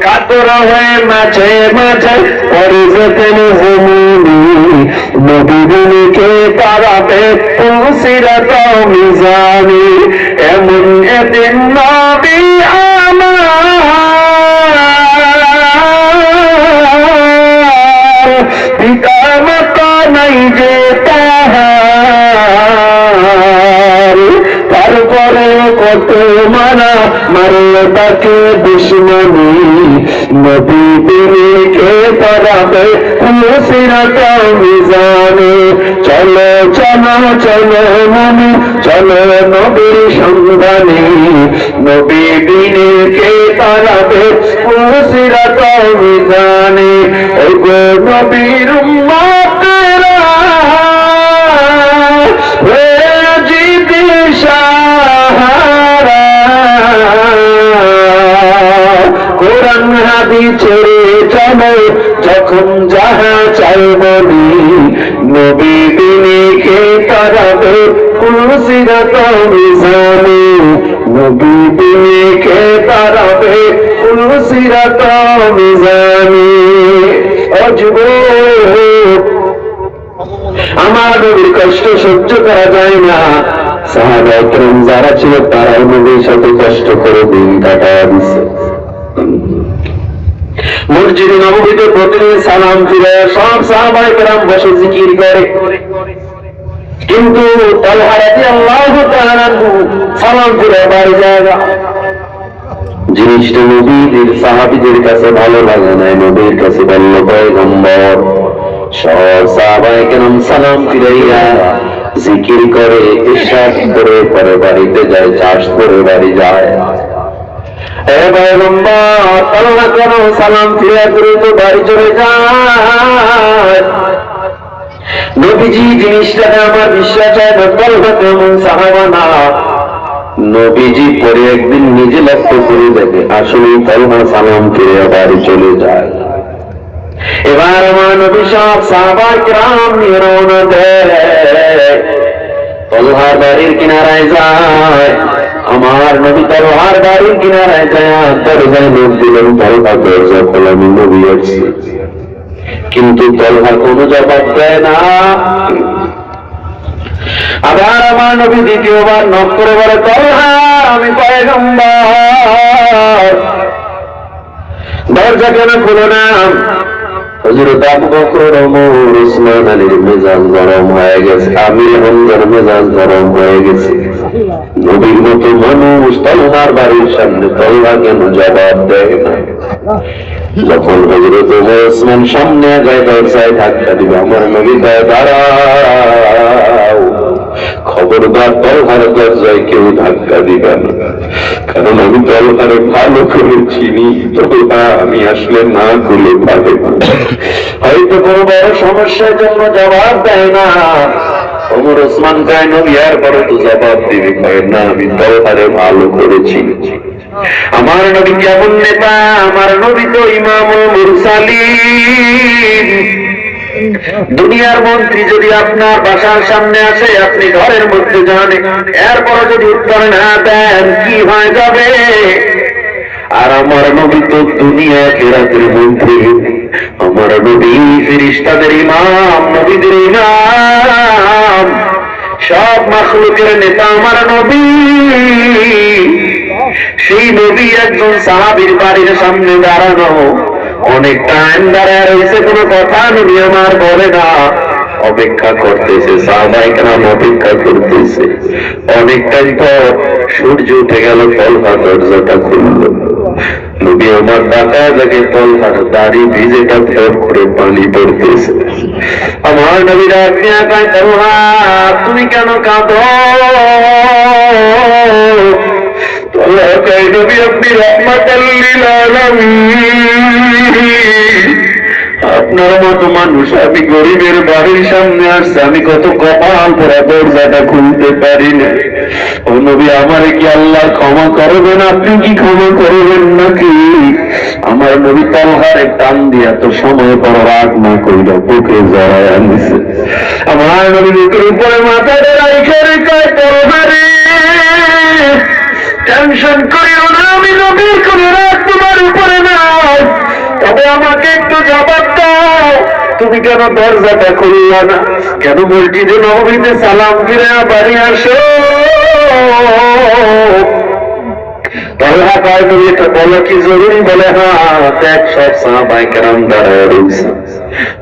কাতর হয়ে মাঝে মাঝে পরে যেতেন জমিনি নবীকে তারাতে সিরাত মিজানি এমন এদিন নবী আমার পিতা মাতা নাই যে তাহার তারপরে কত মারা মারে তাকে দুশ্মনী নবীকে তারাতে সিরাত মিজানে চলো চলো চলো মনি চলো নবীর সন্ধানে নবীকে তারাতে সিরাত মিজানে ওই গো নবীর উম্মতেরা কোরআন হাদিস ছেড়ে চলো যখন যাহা চাই বলি নবী দিনকে তারাবে সিরাত মিজানে নবী দিনকে তারাবে সিরাত মিজানে অযুবক আমার নবীর কষ্ট সহ্য করা যায় না সাহাবায়ে কেরাম যারা ছিল তারাও নবীর সাথে কষ্ট করে দিন কাটায় দিচ্ছে মসজিদে নববীতে প্রতিদিন সালাম ফিরে সব সাহাবায়ে কেরাম বসে জিকির করে কিন্তু তালহা রাদিয়াল্লাহু তাআলা সালাম ফিরে বাড়ি যায় না জিনিসটা নবীদের সাহাবীদের কাছে ভালো লাগে না নবীর কাছে বলল পয়গম্বর সব সাহাবায়ে কেরাম সালাম ফিরাইয়া জিকির করে ইশরাক করে পরে বাড়িতে যায় চাষ করে বাড়ি যায় হে পয়গম্বর আল্লাহ কেন সালাম ফিরিয়ে করে তো বাড়ি চলে যায় নবীজি জিনিসটাকে আমার বিশ্বাস হয় না তালহা কেমন সাহাবা না নবীজি পরে একদিন নিজে লক্ষ্য করে দেখে আসলে তালহা সালাম ফিরিয়ে বাড়ি চলে যায় এবার আমার নবী সব সাহাবায়ে কেরাম নিয়ে রওনা দেয় তালহার বাড়ির কিনারায় যায় আমার নবী তালহার বাড়ির কিনারায় যায় দরজায় লোক দিলেন তালহা দরজা খোলা আমি নবী আসছি কিন্তু তালহা কোনো জবাব দেয় না আবার আমার নবী দ্বিতীয়বার নক করে বলে তালহা আমি পয়গম্বর দরজা কেন খুলো না হযরত আবু বকর ওমর উসমান আলীর মেজাজ গরম হয়ে গেছে আমির হামজার মেজাজ গরম হয়ে গেছে নবীর মতো মানুষ তালহার বাড়ির সামনে তালহা কেন জবাব দেয় না যখন হযরত ওমর উসমান সামনে যায় দরজায় ধাক্কা দিবে আমার নবী কয় দাঁড়াও খবরদার তালহার দরজায় কেউ ধাক্কা দিবে না কারণ আমি তালহারে ভালো করে চিনি তালহা আমি আসলে না খুলে পারে হয়তো কোনো বড় সমস্যার জন্য জবাব দেয় না ওমর ওসমান কয় নবী এরপরে তো জবাব দিবে কয় না আমি তালহারে ভালো করে চিনি আমার নবী কেমন নেতা আমার নবী তো ইমামুল মুরসালিন দুনিয়ার মন্ত্রী যদি আপনার বাসার সামনে আসে আপনি ঘরের মধ্যে যান এরপর যদি উত্তর না দেন কি হয়ে যাবে আর আমার নবী তো দুনিয়া কেরাতের মন্ত্রী আমার নবী ফেরেশতাদের ইমাম নবীদের ইমাম সব মাখলুকের নেতা আমার নবী সেই নবী একজন সাহাবীর বাড়ির সামনে দাঁড়ানো অনেক টাইম দাঁড়ায় রয়েছে কোনো কথা নবী আমার বলে না অপেক্ষা করতেছে সাহাবায়ে কেরাম অপেক্ষা করতেছে অনেক টাইম পর সূর্য উঠে গেল তালহা দরজাটা খুলল নবী আমার তাকায় দেখে তালহার দাড়ি ভিজে টপ করে পানি পড়তেছে আমার নবী ডাক দিয়া কয় তালহা তুমি কেন কাঁদো তালহা কয় নবী আপনি রাহমাতাল লিল আলামিন আপনার মতো মানুষ আমি গরিবের বাড়ির সামনে আসছে আমি কত কপাল পরা দরজাটা খুলতে পারি না ও নবী আমারে কি আল্লাহ ক্ষমা করবেন আপনি কি ক্ষমা করবেন নাকি আমার নবী তালহারে টান দিয়া তো সময় পর রাগ না কইল বুকে জড়ায় আনছে আমার নবী বুকের উপরে মাথাটা রাইখে কয় তালহারে টেনশন করিও না আমি নবীর কোন রাগ তোমার উপরে নাই আমাকে একটু জবাব দাও, তুমি কেন দরজাটা খুললা না? কেন মসজিদে নববীতে সালাম ফিরে বাড়ি আসো? তালহা কয় তুমি এটা বলো কি জরুরি? বলে হ্যাঁ, দেখ সব সাহাবায়ে কেরাম দাঁড়ায় রয়েছে।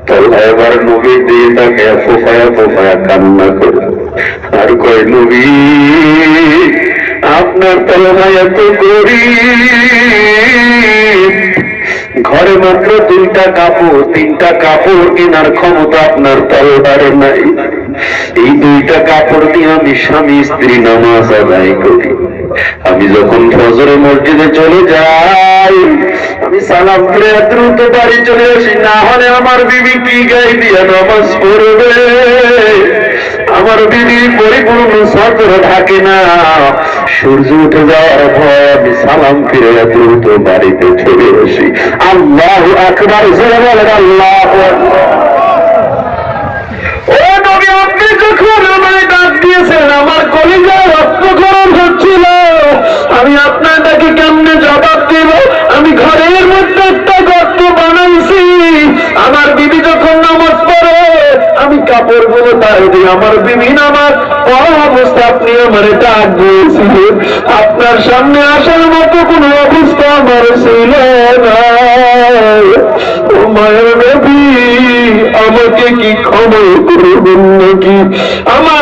তালহা এবার নবীর দিয়ে তাকে ফোফায়া ফোফায়া কান্না করে আর কয়, নবী আপনার তালহা এত গরীব, ঘরে মাত্র 2টা কাপড়, 3টা কাপড় কেনার ক্ষমতা আপনার তালহার নাই। এই 2টা কাপড় দিয়ে আমি স্বামী স্ত্রী নামাজ আদায় করি। আমি যখন ফজরে মসজিদে চলে যাই, আমি সালাম ফিরে দ্রুত বাড়ি চলে আসি, না হলে আমার বিবি কি গায়ে দিয়ে নামাজ পড়বে? আমার বিবি পরিপূর্ণ সতর থাকে না। সূর্য উঠে যাওয়ার পর আমি সালাম ফিরে দ্রুত বাড়িতে চলে আসি। আল্লাহু আকবার, জোরে বলেন আল্লাহু আকবার। ও নবী, আপনি যখন আমায় ডাক দিয়েছেন আমার কলিজা রক্তক্ষরণ হচ্ছিল, আমি আপনাকে কেমনে জবাব দেব? আমি ঘরের মধ্যে একটা গর্ত বানাইছি, আমার বিবি যখন নামাজ পড়ে আমি কাপড় গুলো তাই দিই, আমার বিবি নামাজ পড়া অবস্থা আপনি আমার ডাক দিয়েছিলেন। আপনার সামনে আসার মতো কোন অবস্থা আমার ছিল না। ও মায়ের নবী, আমাকে কি ক্ষমা করবেন নাকি? আমার